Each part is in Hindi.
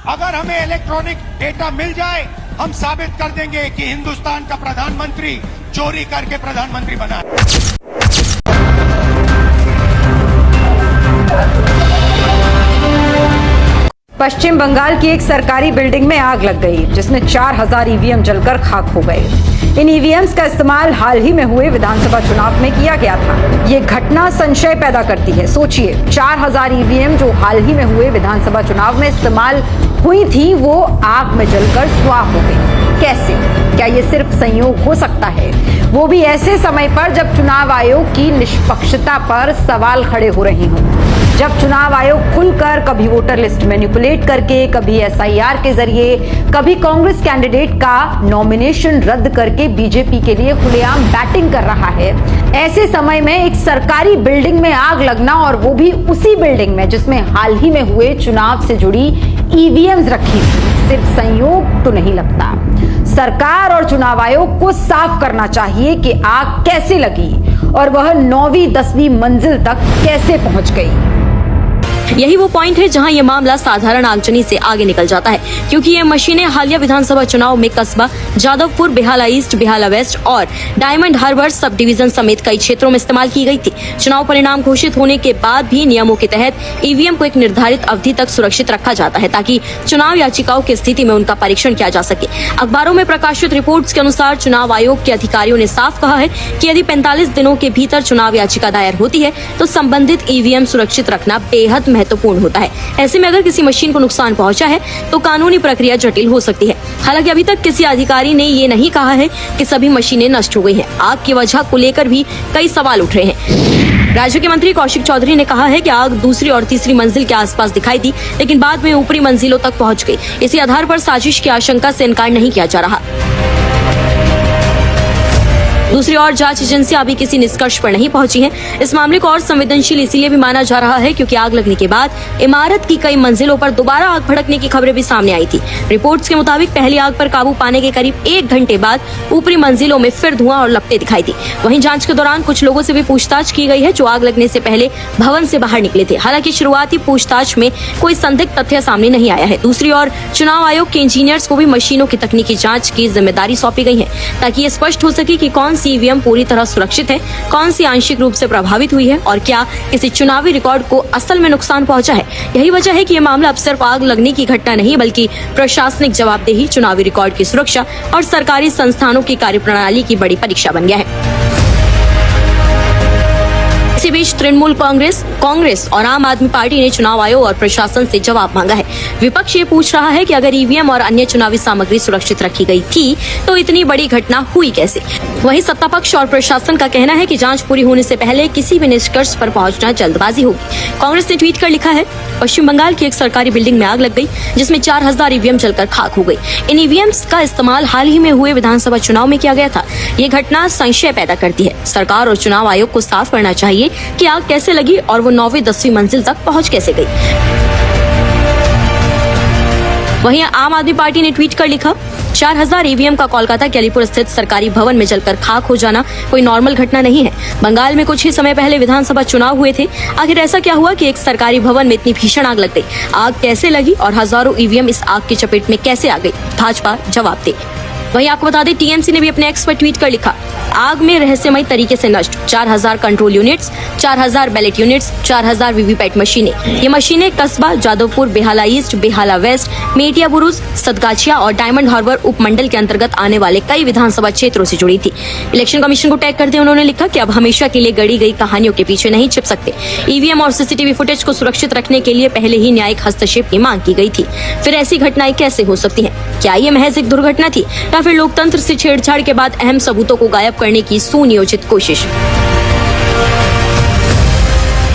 अगर हमें इलेक्ट्रॉनिक डेटा मिल जाए, हम साबित कर देंगे कि हिंदुस्तान का प्रधानमंत्री चोरी करके प्रधानमंत्री बना है। पश्चिम बंगाल की एक सरकारी बिल्डिंग में आग लग गई, जिसमें 4000 ईवीएम जलकर खाक हो गए। इन ईवीएम्स का इस्तेमाल हाल ही में हुए विधानसभा चुनाव में किया गया था। ये घटना संशय पैदा करती है। सोचिए, 4000 ईवीएम जो हाल ही में हुए विधानसभा चुनाव में इस्तेमाल हुई थी, वो आग में जलकर स्वाह हो गई। कैसे? क्या ये सिर्फ संयोग हो सकता है, वो भी ऐसे समय पर जब चुनाव आयोग की निष्पक्षता पर सवाल खड़े हो रहे हों, जब चुनाव आयोग खुलकर कभी वोटर लिस्ट मैनिपुलेट करके, कभी एसआईआर के जरिए, कभी कांग्रेस कैंडिडेट का नॉमिनेशन रद्द करके बीजेपी के लिए खुलेआम बैटिंग कर रहा है। ऐसे समय में एक सरकारी बिल्डिंग में आग लगना, और वो भी उसी बिल्डिंग में जिसमें हाल ही में हुए चुनाव से जुड़ी ईवीएम्स रखी थी, सिर्फ संयोग तो नहीं लगता। सरकार और चुनाव आयोग को साफ करना चाहिए कि आग कैसे लगी और वह 9वीं 10वीं मंजिल तक कैसे पहुंच गई। यही वो पॉइंट है जहां ये मामला साधारण आगजनी से आगे निकल जाता है, क्योंकि ये मशीनें हालिया विधानसभा चुनाव में कस्बा जादवपुर, बेहाला ईस्ट, बेहाला वेस्ट और डायमंड हार्बर सब डिवीजन समेत कई क्षेत्रों में इस्तेमाल की गई थी। चुनाव परिणाम घोषित होने के बाद भी नियमों के तहत ईवीएम को एक निर्धारित अवधि तक सुरक्षित रखा जाता है, ताकि चुनाव याचिकाओं की स्थिति में उनका परीक्षण किया जा सके। अखबारों में प्रकाशित रिपोर्ट्स के अनुसार चुनाव आयोग के अधिकारियों ने साफ कहा है कि यदि 45 दिनों के भीतर चुनाव याचिका दायर होती है, तो संबंधित ईवीएम सुरक्षित रखना बेहद महत्वपूर्ण होता है। ऐसे में अगर किसी मशीन को नुकसान पहुंचा है, तो कानूनी प्रक्रिया जटिल हो सकती है। हालांकि अभी तक किसी अधिकारी ने ये नहीं कहा है कि सभी मशीनें नष्ट हो गई हैं। आग की वजह को लेकर भी कई सवाल उठ रहे हैं। राज्य के मंत्री कौशिक चौधरी ने कहा है कि आग दूसरी और तीसरी मंजिल के आसपास दिखाई दी, लेकिन बाद में ऊपरी मंजिलों तक पहुंच गई। इसी आधार पर साजिश की आशंका से इनकार नहीं किया जा रहा। दूसरी ओर जांच एजेंसियां अभी किसी निष्कर्ष पर नहीं पहुंची हैं। इस मामले को और संवेदनशील इसीलिए भी माना जा रहा है क्योंकि आग लगने के बाद इमारत की कई मंजिलों पर दोबारा आग भड़कने की खबरें भी सामने आई थी। रिपोर्ट्स के मुताबिक पहली आग पर काबू पाने के करीब 1 घंटे बाद ऊपरी मंजिलों में फिर धुआं और लपटें दिखाई दी। वहीं जांच के दौरान कुछ लोगों से भी पूछताछ की गई है जो आग लगने से पहले भवन से बाहर निकले थे। हालांकि शुरुआती पूछताछ में कोई संदिग्ध तथ्य सामने नहीं आया है। दूसरी ओर चुनाव आयोग के इंजीनियर्स को भी मशीनों की तकनीकी जाँच की जिम्मेदारी सौंपी गई है, ताकि ये स्पष्ट हो सके कि कौन सी ईवीएम पूरी तरह सुरक्षित है, कौन सी आंशिक रूप से प्रभावित हुई है और क्या किसी चुनावी रिकॉर्ड को असल में नुकसान पहुंचा है। यही वजह है कि ये मामला अब सिर्फ आग लगने की घटना नहीं, बल्कि प्रशासनिक जवाबदेही, चुनावी रिकॉर्ड की सुरक्षा और सरकारी संस्थानों की कार्यप्रणाली की बड़ी परीक्षा बन गया है। इसी बीच तृणमूल कांग्रेस और आम आदमी पार्टी ने चुनाव आयोग और प्रशासन से जवाब मांगा है। विपक्ष ये पूछ रहा है कि अगर ईवीएम और अन्य चुनावी सामग्री सुरक्षित रखी गई थी, तो इतनी बड़ी घटना हुई कैसे? वहीं सत्ता पक्ष और प्रशासन का कहना है कि जांच पूरी होने से पहले किसी भी निष्कर्ष पर पहुंचना जल्दबाजी होगी। कांग्रेस ने ट्वीट कर लिखा है, पश्चिम बंगाल की एक सरकारी बिल्डिंग में आग लग गई, जिसमें 4000 ईवीएम जलकर खाक हो गई। इन ईवीएम्स का इस्तेमाल हाल ही में हुए विधानसभा चुनाव में किया गया था। ये घटना संशय पैदा करती है। सरकार और चुनाव आयोग को साफ करना चाहिए कि आग कैसे लगी और वो 9वीं 10वीं मंजिल तक पहुंच कैसे गई। वहीं आम आदमी पार्टी ने ट्वीट कर लिखा, 4000 ईवीएम का कोलकाता के अलीपुर स्थित सरकारी भवन में जलकर खाक हो जाना कोई नॉर्मल घटना नहीं है। बंगाल में कुछ ही समय पहले विधानसभा चुनाव हुए थे। आखिर ऐसा क्या हुआ कि एक सरकारी भवन में इतनी भीषण आग लग गई? आग कैसे लगी और हजारों ईवीएम इस आग की चपेट में कैसे आ गई? भाजपा जवाब दे। वहीं आपको बता दें, टीएमसी ने भी अपने एक्स पर ट्वीट कर लिखा, आग में रहस्यमय तरीके से नष्ट 4000 control units, 4000 ballot units, 4000 VVPAT मशीनें। ये मशीनें कस्बा जादवपुर, बेहाला ईस्ट, बेहाला वेस्ट, मेटिया बुरुज, सतगाछिया और डायमंड हार्बर उपमंडल के अंतर्गत आने वाले कई विधानसभा क्षेत्रों से जुड़ी थी। इलेक्शन कमीशन को टैग करते उन्होंने लिखा कि अब हमेशा के लिए गढ़ी गई कहानियों के पीछे नहीं छिप सकते। ईवीएम और सीसीटीवी फुटेज को सुरक्षित रखने के लिए पहले ही न्यायिक हस्तक्षेप की मांग की गई थी। फिर ऐसी घटनाएं कैसे हो सकती हैं? क्या ये महज एक दुर्घटना थी या फिर लोकतंत्र से छेड़छाड़ के बाद अहम सबूतों को गायब करने की सुनियोजित कोशिश?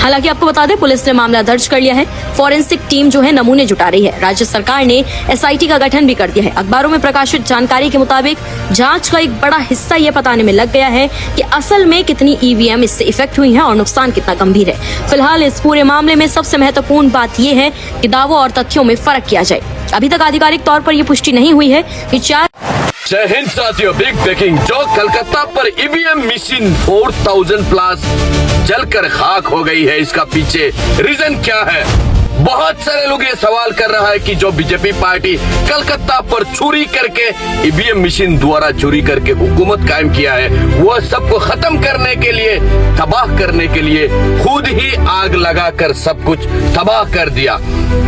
हालांकि आपको बता दें, पुलिस ने मामला दर्ज कर लिया है। फॉरेंसिक टीम जो है नमूने जुटा रही है। राज्य सरकार ने एसआईटी का गठन भी कर दिया है। अखबारों में प्रकाशित जानकारी के मुताबिक जांच का एक बड़ा हिस्सा ये बताने में लग गया है कि असल में कितनी ईवीएम इससे इफेक्ट हुई हैं और नुकसान कितना गंभीर है। फिलहाल इस पूरे मामले में सबसे महत्वपूर्ण बात यह है कि दावों और तथ्यों में फर्क किया जाए। अभी तक आधिकारिक तौर पर यह पुष्टि नहीं हुई है कि 4 जय हिंद साथियों, बिग ब्रेकिंग। जो कलकत्ता पर ईवीएम मशीन 4000 प्लस जलकर खाक हो गई है, इसका पीछे रीजन क्या है? बहुत सारे लोग ये सवाल कर रहा है कि जो बीजेपी पार्टी कलकत्ता पर चोरी करके ईवीएम मशीन द्वारा चोरी करके हुकूमत कायम किया है, वह सबको खत्म करने के लिए, तबाह करने के लिए खुद ही आग लगाकर सब कुछ तबाह कर दिया।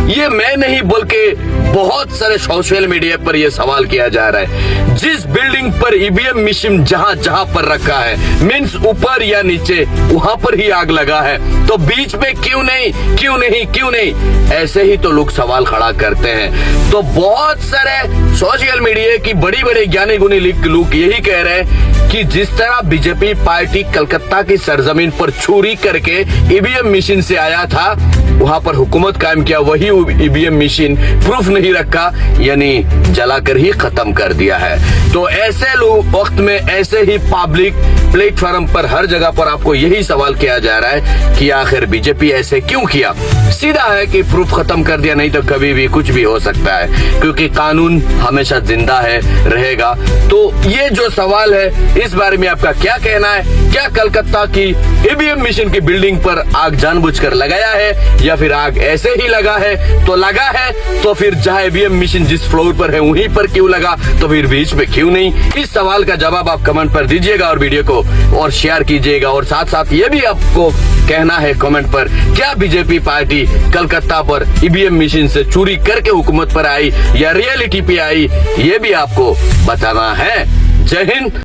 ये मैं नहीं बल्कि बहुत सारे सोशल मीडिया पर यह सवाल किया जा रहा है। जिस बिल्डिंग पर ईवीएम मशीन जहां जहां पर रखा है, मीन्स ऊपर या नीचे, वहां पर ही आग लगा है, तो बीच में क्यों नहीं, ऐसे ही तो लोग सवाल खड़ा करते हैं। तो बहुत सारे सोशल मीडिया की बड़ी बड़ी ज्ञानी गुणी लोग यही कह रहे हैं कि जिस तरह बीजेपी पार्टी कलकत्ता की सरजमीन पर चोरी करके ईवीएम मशीन से आया था, वहां पर हुकूमत कायम किया, वही ईवीएम मशीन प्रूफ नहीं रखा, यानी जलाकर ही खत्म कर दिया है। तो ऐसे लोग वक्त में ऐसे ही पब्लिक प्लेटफॉर्म पर हर जगह पर आपको यही सवाल किया जा रहा है कि आखिर बीजेपी ऐसे क्यों किया। सीधा है कि प्रूफ खत्म कर दिया, नहीं तो कभी भी कुछ भी हो सकता है, क्योंकि कानून हमेशा जिंदा है, रहेगा। तो ये जो सवाल है, इस बारे में आपका क्या कहना है? क्या कलकत्ता की ईवीएम मशीन की बिल्डिंग पर आग जानबूझकर लगाया है या फिर आग ऐसे ही लगा है? तो लगा है तो फिर जहां ईवीएम मशीन जिस फ्लोर पर है वहीं पर क्यों लगा, तो फिर बीच में क्यों नहीं? इस सवाल का जवाब आप कमेंट पर दीजिएगा और वीडियो को और शेयर कीजिएगा। और साथ साथ ये भी आपको कहना है कमेंट पर, क्या बीजेपी पार्टी कलकत्ता पर ईवीएम मशीन से चोरी करके हुकूमत पर आई या रियलिटी पे आई, ये भी आपको बताना है। जय हिंद।